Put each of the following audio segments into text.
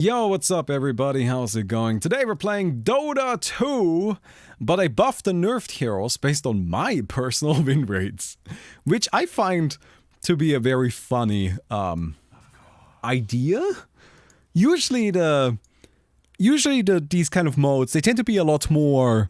Yo, what's up everybody? How's it going? Today we're playing Dota 2, but I buffed the nerfed heroes based on my personal win rates, which I find to be a very funny idea. Usually these kind of modes, they tend to be a lot more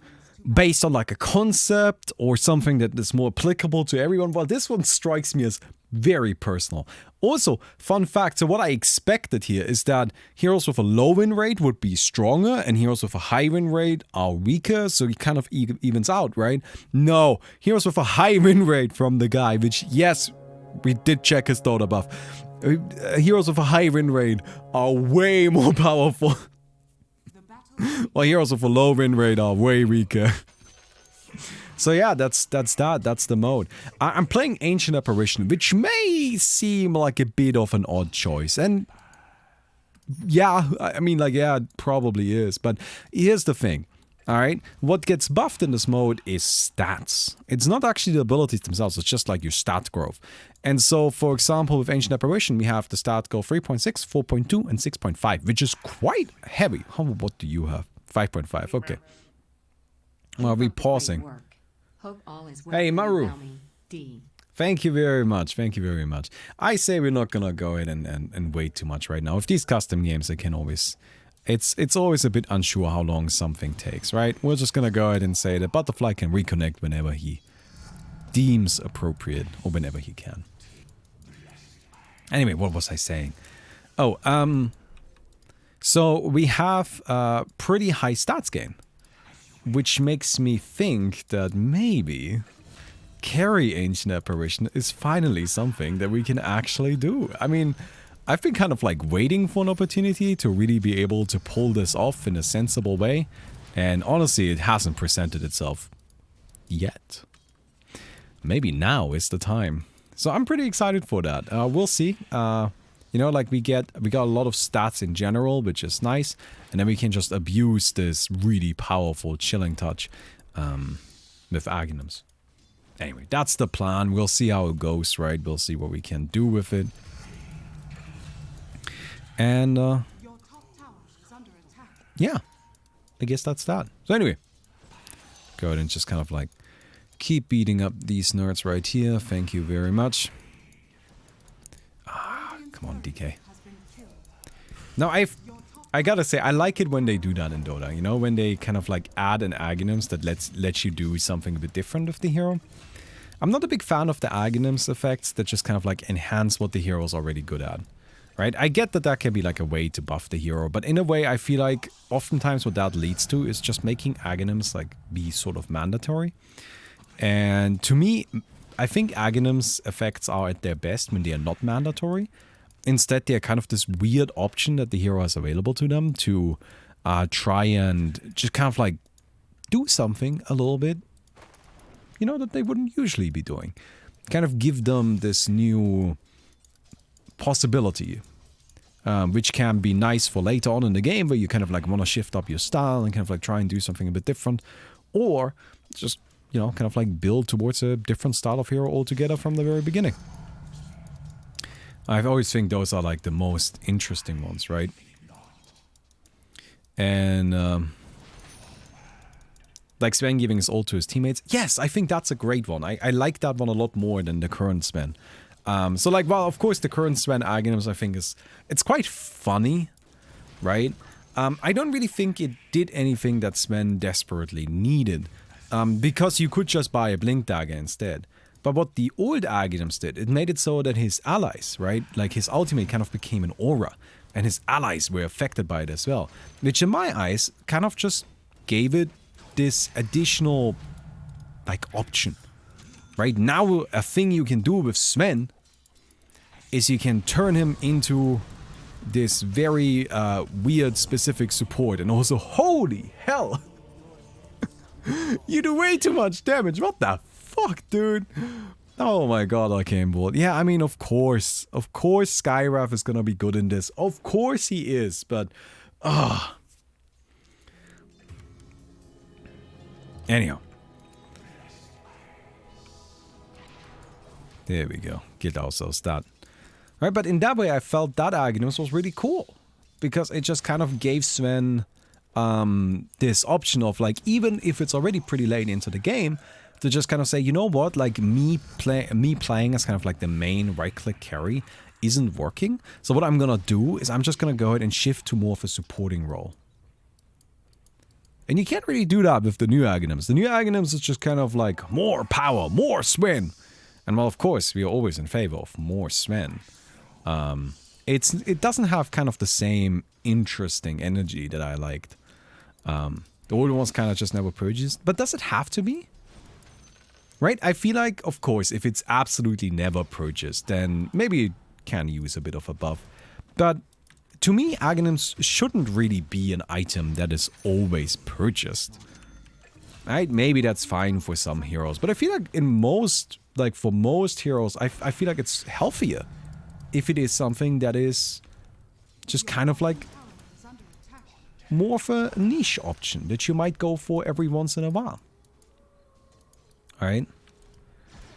based on like a concept or something that is more applicable to everyone, while this one strikes me as very personal. Also, fun fact, so what I expected here is that heroes with a low win rate would be stronger and heroes with a high win rate are weaker, so it kind of evens out, right? No, heroes with a high win rate from the guy, which, yes, we did check his Dota buff. Heroes with a high win rate are way more powerful. While heroes with a low win rate are way weaker. So yeah, that's the mode. I'm playing Ancient Apparition, which may seem like a bit of an odd choice. And yeah, I mean, like, yeah, it probably is. But here's the thing, alright? What gets buffed in this mode is stats. It's not actually the abilities themselves, it's just like your stat growth. And so, for example, with Ancient Apparition, we have the stat go 3.6, 4.2, and 6.5, which is quite heavy. What do you have? 5.5, okay. Well, we're pausing. Hope all is well. Hey, Maru. Thank you very much. Thank you very much. I say we're not gonna go ahead and wait too much right now. With these custom games, they can always... It's always a bit unsure how long something takes, right? We're just gonna go ahead and say that Butterfly can reconnect whenever he deems appropriate, or whenever he can. Anyway, what was I saying? Oh, so we have a pretty high stats gain, which makes me think that maybe carry Ancient Apparition is finally something that we can actually do. I mean, I've been kind of like waiting for an opportunity to really be able to pull this off in a sensible way, and honestly, it hasn't presented itself yet. Maybe now is the time. So I'm pretty excited for that. We'll see. You know, like we got a lot of stats in general, which is nice, and then we can just abuse this really powerful chilling touch with Aghanims. Anyway, that's the plan. We'll see how it goes, right? We'll see what we can do with it. And yeah, I guess that's that. So anyway, go ahead and just kind of like keep beating up these nerds right here. Thank you very much. Come on, DK. Now, I gotta say, I like it when they do that in Dota, you know, when they kind of like add an Aghanims that lets you do something a bit different with the hero. I'm not a big fan of the Aghanims effects that just kind of like enhance what the hero is already good at, right? I get that that can be like a way to buff the hero, but in a way, I feel like oftentimes what that leads to is just making Aghanims like be sort of mandatory. And to me, I think Aghanims effects are at their best when they are not mandatory. Instead, they're kind of this weird option that the hero has available to them to try and just kind of like do something a little bit, you know, that they wouldn't usually be doing. Kind of give them this new possibility, which can be nice for later on in the game where you kind of like want to shift up your style and kind of like try and do something a bit different. Or just, you know, kind of like build towards a different style of hero altogether from the very beginning. I always think those are like the most interesting ones, right? And like Sven giving his ult to his teammates. Yes, I think that's a great one. I like that one a lot more than the current Sven. So like, well, of course the current Sven Aghanims I think it's quite funny, right? I don't really think it did anything that Sven desperately needed. Because you could just buy a Blink Dagger instead. But what the old Aghanims did, it made it so that his allies, right, like his ultimate kind of became an aura, and his allies were affected by it as well. Which in my eyes, kind of just gave it this additional, like, option. Right, now a thing you can do with Sven is you can turn him into this very weird specific support, and also, holy hell! You do way too much damage, what the fuck, dude? Oh my god, I came bored. Yeah, I mean, of course Skywrath is gonna be good in this. Of course he is, but... Anyhow. There we go. Get ourselves that. Right, but in that way I felt that Aghanim was really cool. because it just kind of gave Sven this option of like, even if it's already pretty late into the game, to just kind of say, you know what, like me playing as kind of like the main right-click carry isn't working. So what I'm gonna do is I'm just gonna go ahead and shift to more of a supporting role. And you can't really do that with the new Aghanims. The new Aghanims is just kind of like more power, more Sven. And well, of course, we are always in favor of more Sven. It doesn't have kind of the same interesting energy that I liked. The older ones kind of just never purchased. But does it have to be? Right? I feel like, of course, if it's absolutely never purchased, then maybe it can use a bit of a buff. But to me, Aghanims shouldn't really be an item that is always purchased. Right? Maybe that's fine for some heroes. But I feel like in most, like for most heroes, I feel like it's healthier if it is something that is just kind of like more of a niche option that you might go for every once in a while. Alright.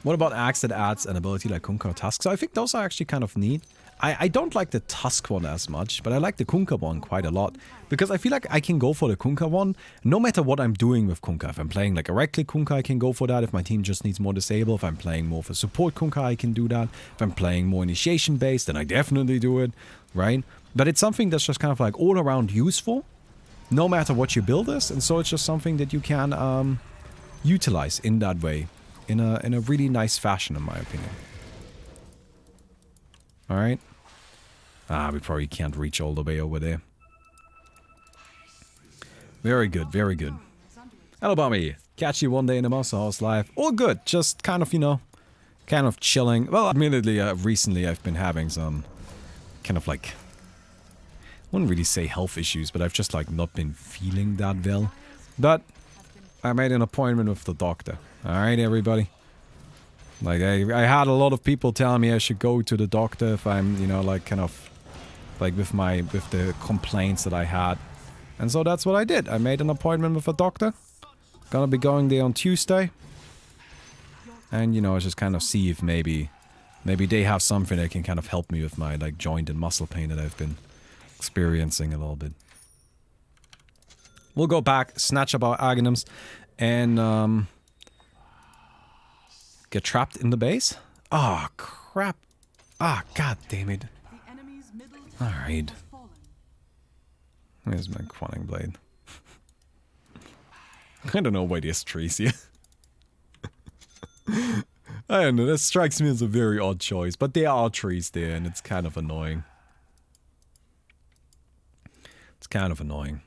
What about Axe that adds an ability like Kunkka or Tusk? So I think those are actually kind of neat. I don't like the Tusk one as much, but I like the Kunkka one quite a lot. Because I feel like I can go for the Kunkka one no matter what I'm doing with Kunkka. If I'm playing like a right-click Kunkka, I can go for that. If my team just needs more disable, if I'm playing more for support Kunkka, I can do that. If I'm playing more initiation-based, then I definitely do it, right? But it's something that's just kind of like all around useful, no matter what your build is. And so it's just something that you can utilize in that way, in a really nice fashion, in my opinion. Alright. We probably can't reach all the way over there. Very good, very good. Hello, Bummy. Catch you one day in the Monster House live. All good, just kind of, you know, kind of chilling. Well, admittedly, recently I've been having some kind of like, I wouldn't really say health issues, but I've just like not been feeling that well. But I made an appointment with the doctor. Alright, everybody. Like, I had a lot of people telling me I should go to the doctor if I'm, you know, like, kind of, like, with the complaints that I had. And so that's what I did. I made an appointment with a doctor. Gonna be going there on Tuesday. And, you know, just kind of see if maybe they have something that can kind of help me with my, like, joint and muscle pain that I've been experiencing a little bit. We'll go back, snatch up our Aghanims, and, get trapped in the base? Oh, crap. Ah, god damn it. Alright. Where's my Quanning Blade? I don't know why there's trees here. I don't know, that strikes me as a very odd choice, but there are trees there and it's kind of annoying. It's kind of annoying.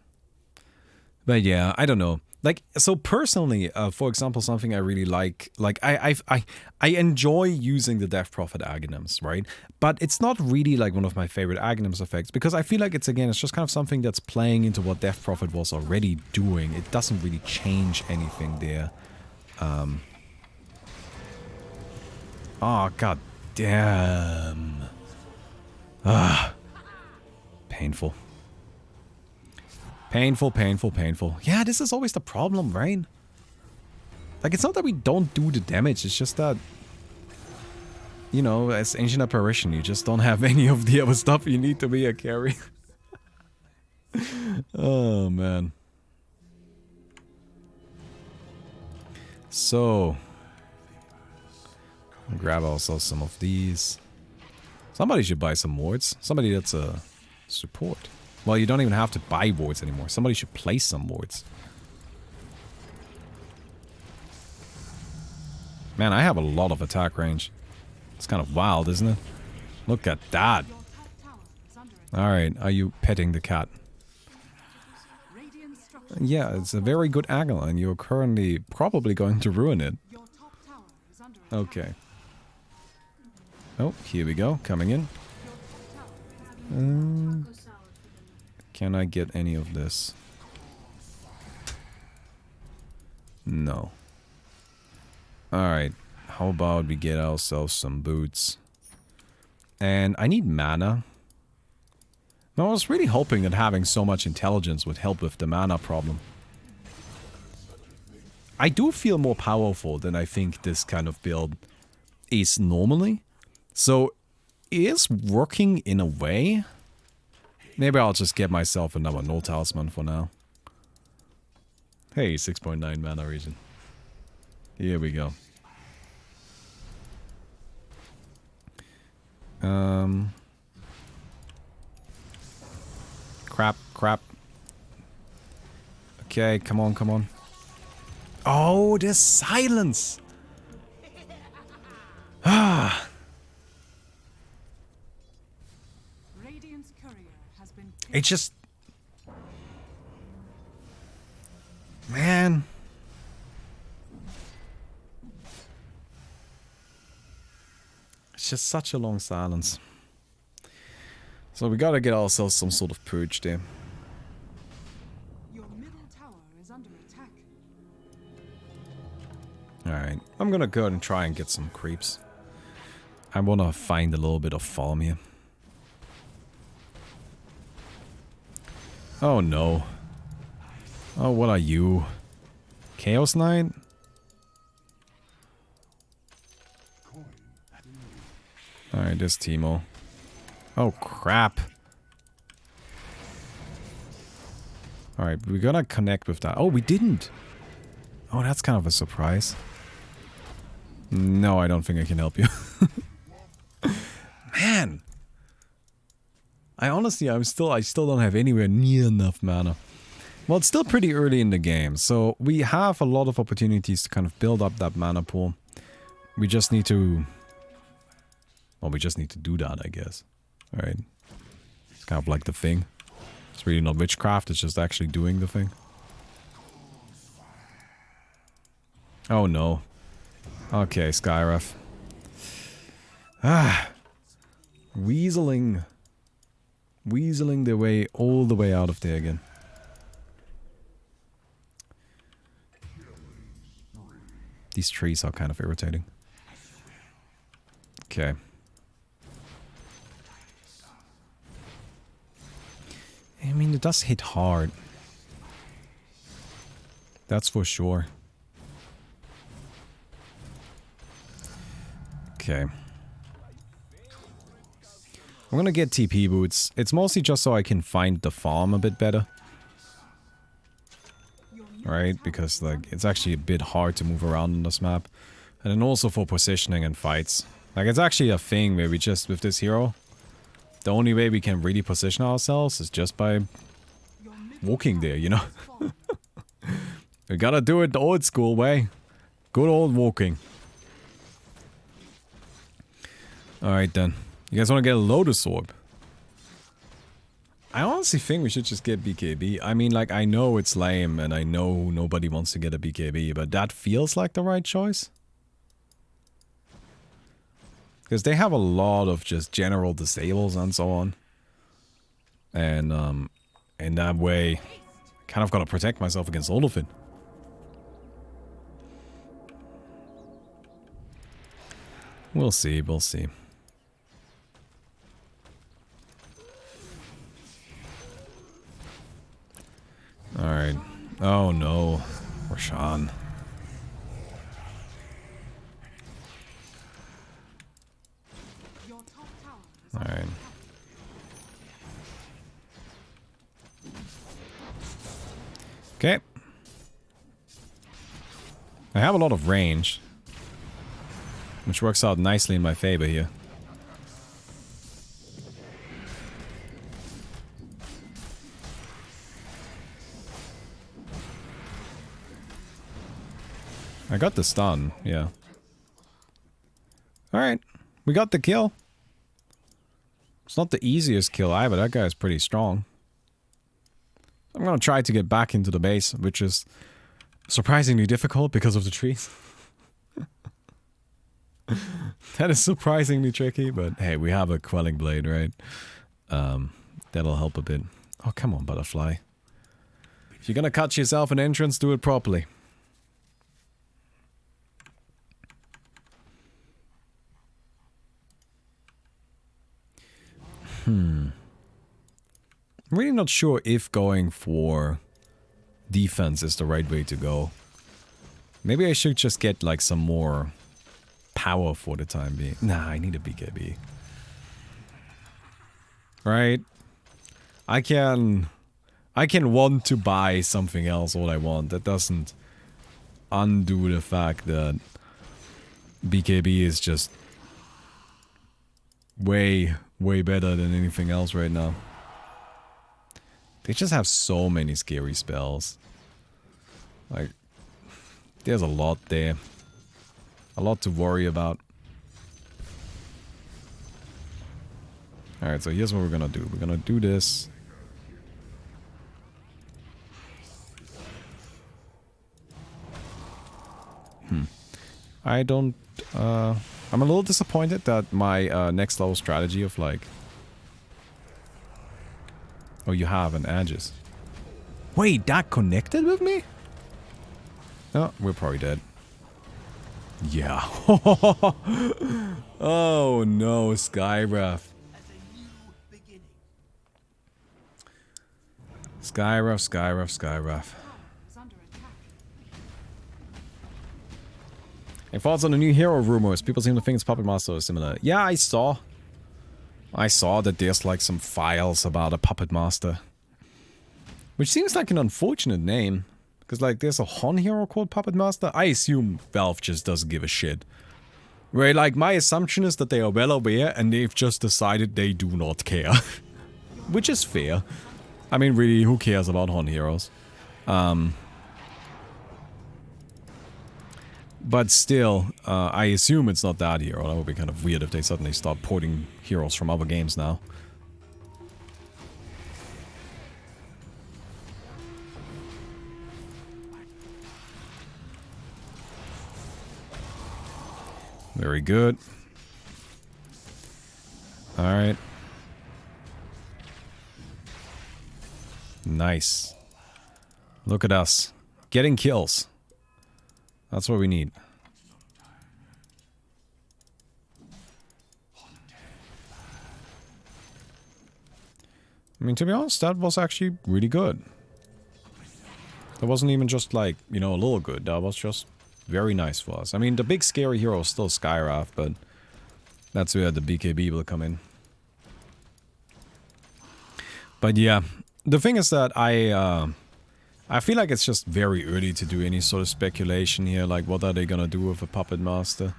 But yeah, I don't know. Like, so personally, for example, something I really like I enjoy using the Death Prophet Aghanims, right? But it's not really like one of my favorite Aghanims effects, because I feel like it's just kind of something that's playing into what Death Prophet was already doing. It doesn't really change anything there. Oh, god damn. Ah. Painful. Painful, painful, painful. Yeah, this is always the problem, right? Like, it's not that we don't do the damage, it's just that, you know, as Ancient Apparition, you just don't have any of the other stuff you need to be a carry. Oh, man. So, grab also some of these. Somebody should buy some wards. Somebody that's a support. Well, you don't even have to buy wards anymore. Somebody should place some wards. Man, I have a lot of attack range. It's kind of wild, isn't it? Look at that. Alright, are you petting the cat? Yeah, it's a very good angle, and you're currently probably going to ruin it. Okay. Oh, here we go. Coming in. Can I get any of this? No. Alright. How about we get ourselves some boots? And I need mana. Now, I was really hoping that having so much intelligence would help with the mana problem. I do feel more powerful than I think this kind of build is normally. So, it is working in a way. Maybe I'll just get myself another no talisman for now. Hey, 6.9 mana region. Here we go. Crap. Okay, come on. Oh, there's silence! Ah! It's just... Man... It's just such a long silence. So we gotta get ourselves some sort of purge there. Your middle tower is under attack. Alright, I'm gonna go ahead and try and get some creeps. I wanna find a little bit of farm here. Oh no. Oh, what are you? Chaos Knight? Alright, there's Teemo. Oh crap. Alright, we're gonna connect with that. Oh, we didn't! Oh, that's kind of a surprise. No, I don't think I can help you. Man! I still don't have anywhere near enough mana. Well, it's still pretty early in the game, so we have a lot of opportunities to kind of build up that mana pool. We just need to... Well, we just need to do that, I guess. Alright. It's kind of like the thing. It's really not witchcraft, it's just actually doing the thing. Oh no. Okay, Skyref. Ah! Weaseling their way all the way out of there again. These trees are kind of irritating. Okay. I mean, it does hit hard. That's for sure. Okay. I'm gonna get TP boots. It's mostly just so I can find the farm a bit better. Right? Because, like, it's actually a bit hard to move around on this map. And then also for positioning and fights. Like, it's actually a thing where we just, with this hero, the only way we can really position ourselves is just by walking there, you know? We gotta do it the old school way. Good old walking. Alright then. You guys wanna get a Lotus Orb? I honestly think we should just get BKB. I mean, like, I know it's lame and I know nobody wants to get a BKB, but that feels like the right choice. Because they have a lot of just general disables and so on. And, in that way, I kind of gotta protect myself against all of it. We'll see, we'll see. Alright. Oh no. Roshan. Alright. Okay. I have a lot of range, which works out nicely in my favor here. I got the stun, yeah. Alright, we got the kill. It's not the easiest kill either, that guy is pretty strong. I'm gonna try to get back into the base, which is surprisingly difficult because of the trees. That is surprisingly tricky, but hey, we have a Quelling Blade, right? That'll help a bit. Oh, come on, butterfly. If you're gonna cut yourself an entrance, do it properly. I'm really not sure if going for defense is the right way to go. Maybe I should just get like some more power for the time being. Nah, I need a BKB. Right? I can want to buy something else all I want. That doesn't undo the fact that BKB is just way better than anything else right now. They just have so many scary spells. Like, there's a lot there. A lot to worry about. Alright, so here's what we're gonna do. We're gonna do this. I don't... I'm a little disappointed that my next level strategy of like... Oh, you have an Aegis. Wait, that connected with me? Oh, we're probably dead. Yeah. Oh no, Skywrath. Skywrath. Any thoughts on the new hero rumors? People seem to think it's Puppet Master or similar. Yeah, I saw that there's like some files about a Puppet Master. Which seems like an unfortunate name. Because like there's a Hon hero called Puppet Master. I assume Valve just doesn't give a shit. Right, like my assumption is that they are well aware and they've just decided they do not care. Which is fair. I mean really, who cares about Hon heroes? But still, I assume it's not that hero. That would be kind of weird if they suddenly start porting heroes from other games now. Very good. Alright. Nice. Look at us. Getting kills. That's what we need. I mean, to be honest, that was actually really good. That wasn't even just like, you know, a little good. That was just very nice for us. I mean, the big scary hero is still Skywrath, but that's where the BKB will come in. But yeah, the thing is that I feel like it's just very early to do any sort of speculation here, like what are they gonna do with a Puppet Master?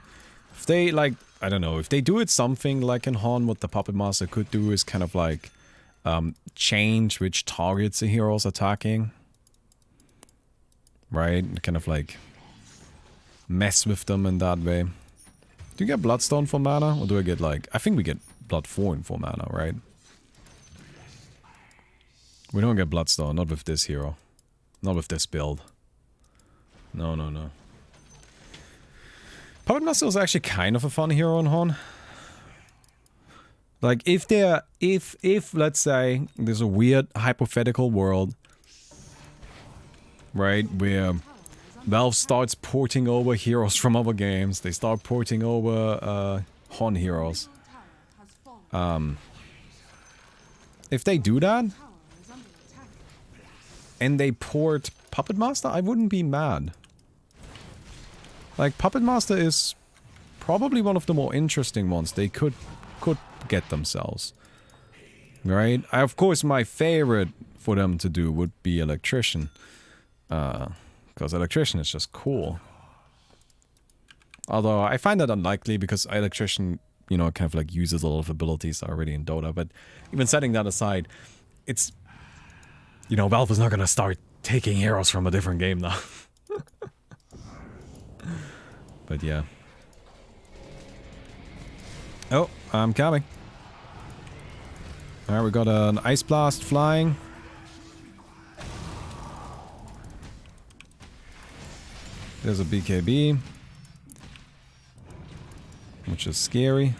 If they, like, I don't know, if they do it something like in Hon, what the Puppet Master could do is kind of like change which targets a hero's attacking. Right? Kind of like mess with them in that way. Do you get Bloodstone for mana? Or do I get like... I think we get Blood 4 for mana, right? We don't get Bloodstone, not with this hero. Not with this build. No, no, no. Puppet Master is actually kind of a fun hero in Hon. Like, if let's say, there's a weird hypothetical world, right, where Valve starts porting over heroes from other games, they start porting over Hon heroes. If they do that, and they port Puppet Master, I wouldn't be mad. Like, Puppet Master is probably one of the more interesting ones they could get themselves. Right? Of course, my favorite for them to do would be Electrician. Because Electrician is just cool. Although, I find that unlikely because Electrician, you know, kind of like uses a lot of abilities already in Dota. But even setting that aside, it's... You know, Valve is not gonna start taking heroes from a different game now. But yeah. Oh, I'm coming. Alright, we got an Ice Blast flying. There's a BKB. Which is scary.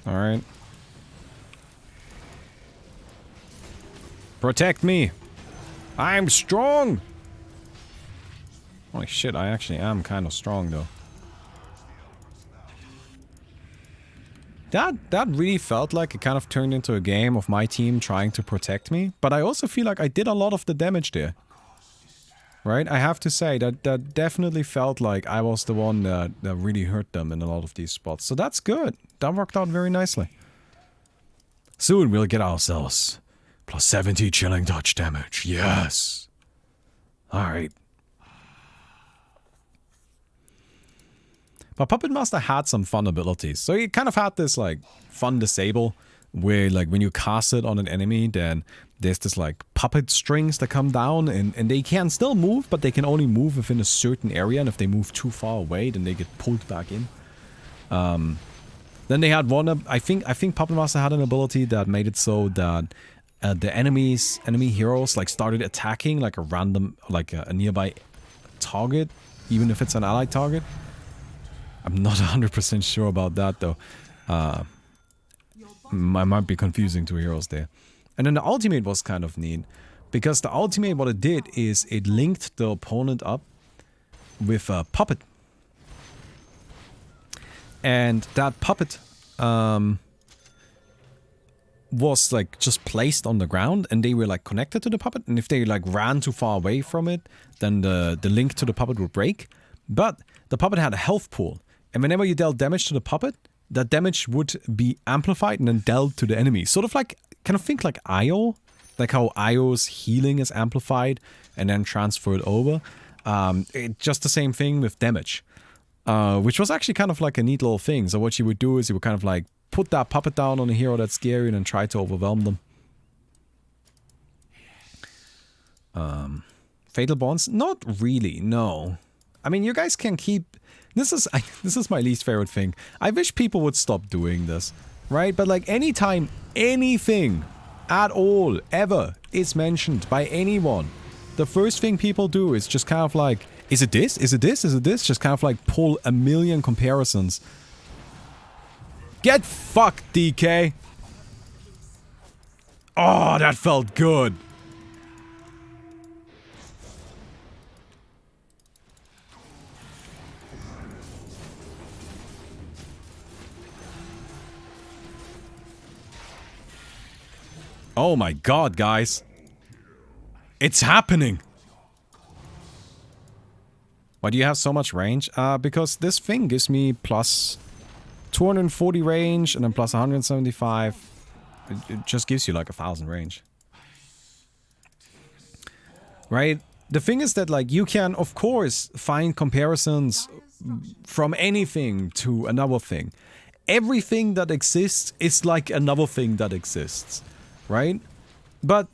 Alright. Protect me! I'm strong! Holy shit, I actually am kind of strong though. That really felt like it kind of turned into a game of my team trying to protect me, but I also feel like I did a lot of the damage there. Right? I have to say that definitely felt like I was the one that really hurt them in a lot of these spots. So that's good. That worked out very nicely. Soon we'll get ourselves plus 70 chilling touch damage. Yes. Alright. But Puppet Master had some fun abilities. So he kind of had this like fun disable where like when you cast it on an enemy, then there's this like puppet strings that come down and they can still move, but they can only move within a certain area, and if they move too far away, then they get pulled back in. Then they had one, I think Puppet Master had an ability that made it so that the enemy heroes like started attacking like a random, like a nearby target, even if it's an allied target. I'm not 100% sure about that though. I might be confusing two heroes there. And then the ultimate was kind of neat, because the ultimate, what it did is it linked the opponent up with a puppet. And that puppet was like just placed on the ground, and they were like connected to the puppet, and if they like ran too far away from it, then the link to the puppet would break. But the puppet had a health pool, and whenever you dealt damage to the puppet, that damage would be amplified and then dealt to the enemy. Sort of like, kind of think like IO, like how IO's healing is amplified and then transferred over. Just the same thing with damage, which was actually kind of like a neat little thing. So what you would do is you would kind of like put that puppet down on a hero that's scary and then try to overwhelm them. Fatal Bonds? Not really, no. I mean, you guys can keep... This is my least favorite thing. I wish people would stop doing this, right? But like anytime anything at all, ever, is mentioned by anyone, the first thing people do is just kind of like, is it this? Is it this? Is it this? Just kind of like pull a million comparisons. Get fucked, DK! Oh, that felt good! Oh my god, guys. It's happening! Why do you have so much range? Because this thing gives me plus 240 range and then plus 175. It just gives you like 1,000 range. Right? The thing is that like you can of course find comparisons from anything to another thing. Everything that exists is like another thing that exists. Right? But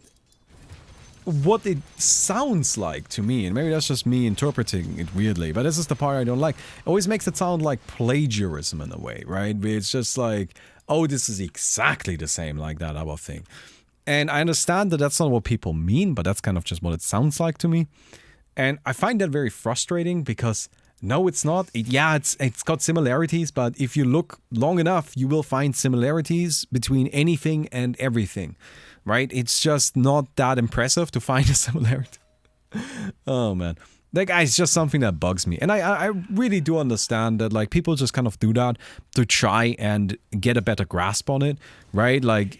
what it sounds like to me, and maybe that's just me interpreting it weirdly, but this is the part I don't like, it always makes it sound like plagiarism in a way, right? Where it's just like, oh, this is exactly the same like that other thing. And I understand that that's not what people mean, but that's kind of just what it sounds like to me. And I find that very frustrating because no, it's not. It's got similarities, but if you look long enough, you will find similarities between anything and everything, right? It's just not that impressive to find a similarity. Oh, man. That guy's just something that bugs me. And I really do understand that, like, people just kind of do that to try and get a better grasp on it, right? Like,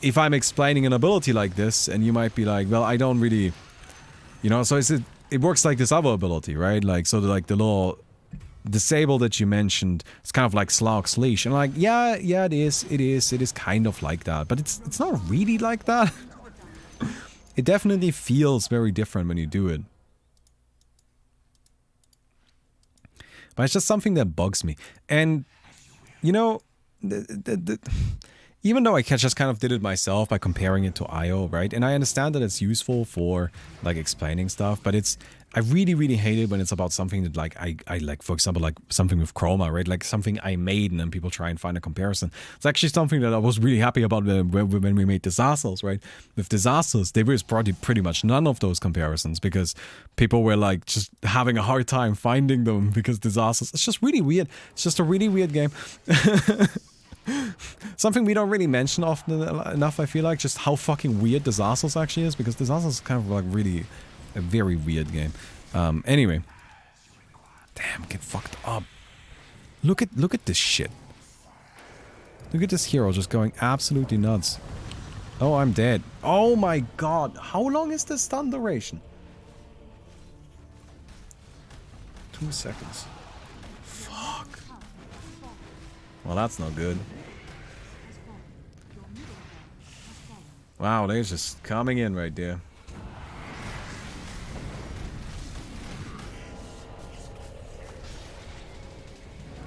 if I'm explaining an ability like this, and you might be like, well, I don't really... You know, so it works like this other ability, right? Like, so like the little disable that you mentioned, it's kind of like Slark's Leash. And like, yeah, it is kind of like that. But it's not really like that. It definitely feels very different when you do it. But it's just something that bugs me. And, you know, even though I just kind of did it myself by comparing it to IO, right? And I understand that it's useful for, like, explaining stuff, but I really, really hate it when it's about something that, like, I like, for example, like, something with Chroma, right? Like, something I made and then people try and find a comparison. It's actually something that I was really happy about when we made Disasters, right? With Disasters, there was pretty much none of those comparisons because people were, like, just having a hard time finding them because Disasters, it's just really weird. It's just a really weird game. Something we don't really mention often enough, I feel like, just how fucking weird Disasters actually is, because Disasters is kind of like really a very weird game. Anyway. Damn, get fucked up. Look at this shit. Look at this hero just going absolutely nuts. Oh, I'm dead. Oh my god. How long is this stun duration? 2 seconds. Fuck. Well, that's no good. Wow, they're just coming in right there.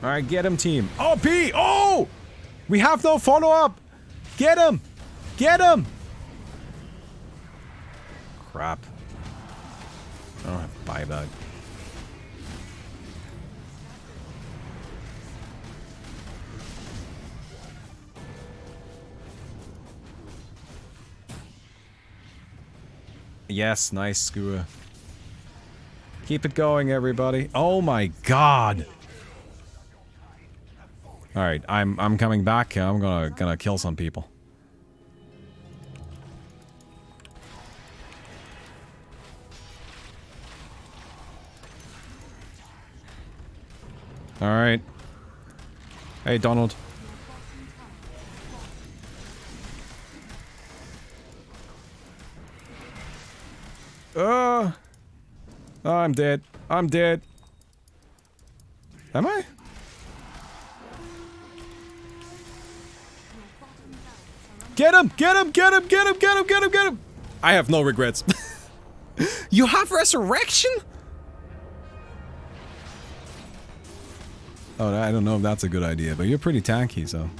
Alright, get him, team. Oh, P! Oh! We have no follow-up! Get him! Get him! Crap. I don't have buyback. Yes, nice skewer. Keep it going, everybody. Oh my god! Alright, I'm coming back. I'm gonna kill some people. Alright. Hey, Donald. Oh, I'm dead. I'm dead. Am I? Get him! Get him! Get him! Get him! Get him! Get him! Get him! I have no regrets. You have resurrection? Oh, I don't know if that's a good idea, but you're pretty tanky, so.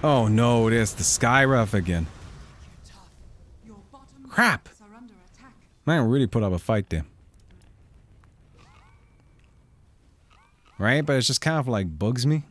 Oh no, there's the Skyruff again. Crap! Man, really put up a fight there. Right? But it's just kind of like bugs me.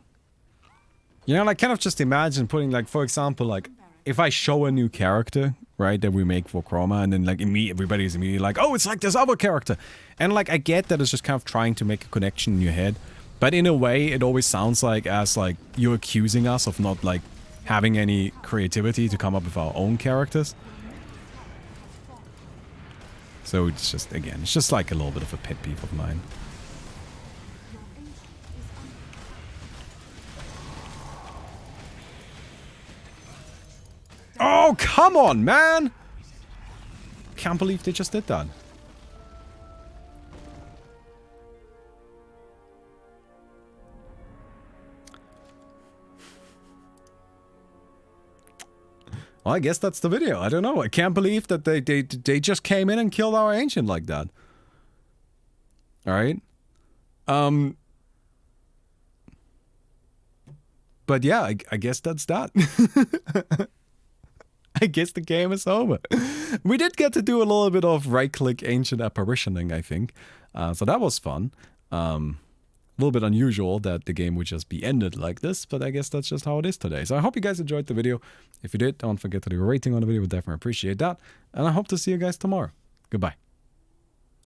You know, like kind of just imagine putting like, for example, like if I show a new character, right, that we make for Chroma, and then like everybody's immediately like, oh, it's like this other character. And like I get that it's just kind of trying to make a connection in your head. But in a way, it always sounds like as like you're accusing us of not like having any creativity to come up with our own characters. So it's just, again, it's just like a little bit of a pet peeve of mine. Oh, come on, man! Can't believe they just did that. Well, I guess that's the video. I don't know. I can't believe that they just came in and killed our ancient like that. Alright. But yeah, I guess that's that. I guess the game is over. We did get to do a little bit of right-click ancient apparitioning, I think. So that was fun. A little bit unusual that the game would just be ended like this, but I guess that's just how it is today. So I hope you guys enjoyed the video. If you did, don't forget to leave a rating on the video. We'd definitely appreciate that. And I hope to see you guys tomorrow. Goodbye.